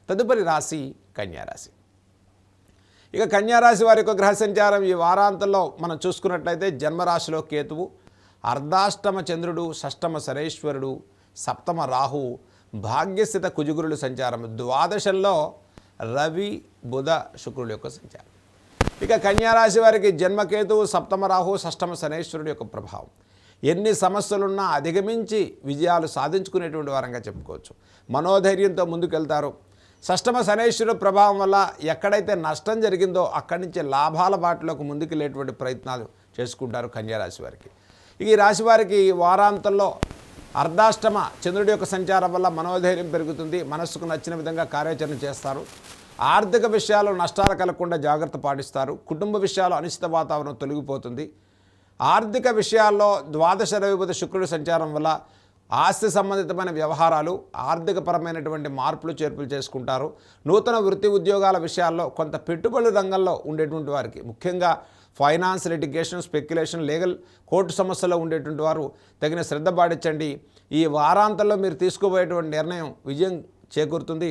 తదుపరి రాశి కన్యారాశి. ఇక కన్యారాశి వారి యొక్క గ్రహ సంచారం ఈ వారాంతంలో మనం చూసుకున్నట్లయితే జన్మరాశిలో కేతువు, అర్ధాష్టమ చంద్రుడు, షష్టమ శనైశ్వరుడు, సప్తమ రాహు, భాగ్యస్థిత కుజగురుల సంచారం, ద్వాదశంలో రవి బుధ శుక్రుల యొక్క సంచారం. ఇక కన్యారాశి వారికి జన్మకేతువు, సప్తమ రాహు, షష్టమ శనైశ్వరుడు యొక్క ప్రభావం. ఎన్ని సమస్యలున్నా అధిగమించి విజయాలు సాధించుకునేటువంటి వారంగా చెప్పుకోవచ్చు. మనోధైర్యంతో ముందుకెళ్తారు. షష్టమ శనైశ్వరుడు ప్రభావం వల్ల ఎక్కడైతే నష్టం జరిగిందో అక్కడి నుంచి లాభాల బాటలోకి ముందుకెళ్ళేటువంటి ప్రయత్నాలు చేసుకుంటారు కన్యారాశి వారికి. ఈ రాశి వారికి వారాంతంలో అర్ధాష్టమ చంద్రుడి యొక్క సంచారం వల్ల మనోధైర్యం పెరుగుతుంది. మనస్సుకు నచ్చిన విధంగా కార్యాచరణ చేస్తారు. ఆర్థిక విషయాల్లో నష్టాలు కలగకుండా జాగ్రత్త పాటిస్తారు. కుటుంబ విషయాల్లో అనిశ్చిత వాతావరణం తొలగిపోతుంది. ఆర్థిక విషయాల్లో ద్వాదశ రవిబుధ శుక్రుడి సంచారం వల్ల ఆస్తి సంబంధితమైన వ్యవహారాలు, ఆర్థికపరమైనటువంటి మార్పులు చేర్పులు చేసుకుంటారు. నూతన వృత్తి ఉద్యోగాల విషయాల్లో కొంత పెట్టుబడుల రంగంలో ఉండేటువంటి వారికి, ముఖ్యంగా finance, litigation, speculation, legal, court సమస్యలో ఉండేటువంటి వారు తగిన శ్రద్ధ పాటించండి. ఈ వారాంతంలో మీరు తీసుకోబోయేటువంటి నిర్ణయం విజయం చేకూరుతుంది.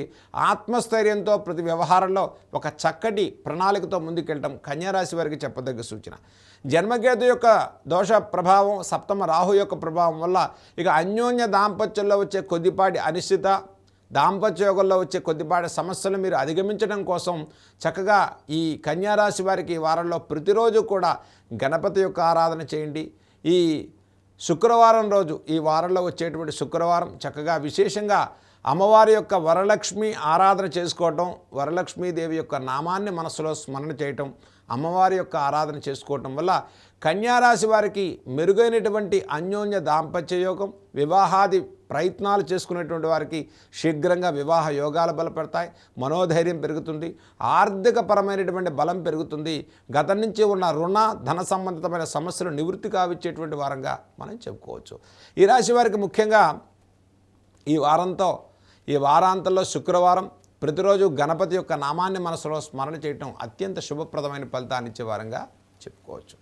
ఆత్మస్థైర్యంతో ప్రతి వ్యవహారంలో ఒక చక్కటి ప్రణాళికతో ముందుకెళ్ళటం కన్యారాశి వారికి చెప్పదగ్గ సూచన. జన్మకేతు యొక్క దోష ప్రభావం, సప్తమ రాహు యొక్క ప్రభావం వల్ల ఇక అన్యోన్య దాంపత్యంలో వచ్చే కొద్దిపాటి అనిశ్చిత, దాంపత్య యోగంలో వచ్చే కొద్దిపాటి సమస్యలు మీరు అధిగమించడం కోసం చక్కగా ఈ కన్యారాశి వారికి ఈ వారంలో ప్రతిరోజు కూడా గణపతి యొక్క ఆరాధన చేయండి. ఈ శుక్రవారం రోజు, ఈ వారంలో వచ్చేటువంటి శుక్రవారం చక్కగా విశేషంగా అమ్మవారి యొక్క వరలక్ష్మి ఆరాధన చేసుకోవటం, వరలక్ష్మీదేవి యొక్క నామాన్ని మనసులో స్మరణ చేయటం, అమ్మవారి యొక్క ఆరాధన చేసుకోవటం వల్ల కన్యారాశి వారికి మెరుగైనటువంటి అన్యోన్య దాంపత్య యోగం, వివాహాది ప్రయత్నాలు చేసుకునేటువంటి వారికి శీఘ్రంగా వివాహ యోగాలు బలపడతాయి. మనోధైర్యం పెరుగుతుంది. ఆర్థికపరమైనటువంటి బలం పెరుగుతుంది. గతం నుంచి ఉన్న రుణ ధన సంబంధితమైన సమస్యలు నివృత్తి కావిచ్చేటువంటి వారంగా మనం చెప్పుకోవచ్చు. ఈ రాశి వారికి ముఖ్యంగా ఈ వారాంతంలో శుక్రవారం ప్రతిరోజు గణపతి యొక్క నామాన్ని మనసులో స్మరణ చేయటం అత్యంత శుభప్రదమైన ఫలితాన్ని ఇచ్చే వారంగా చెప్పుకోవచ్చు.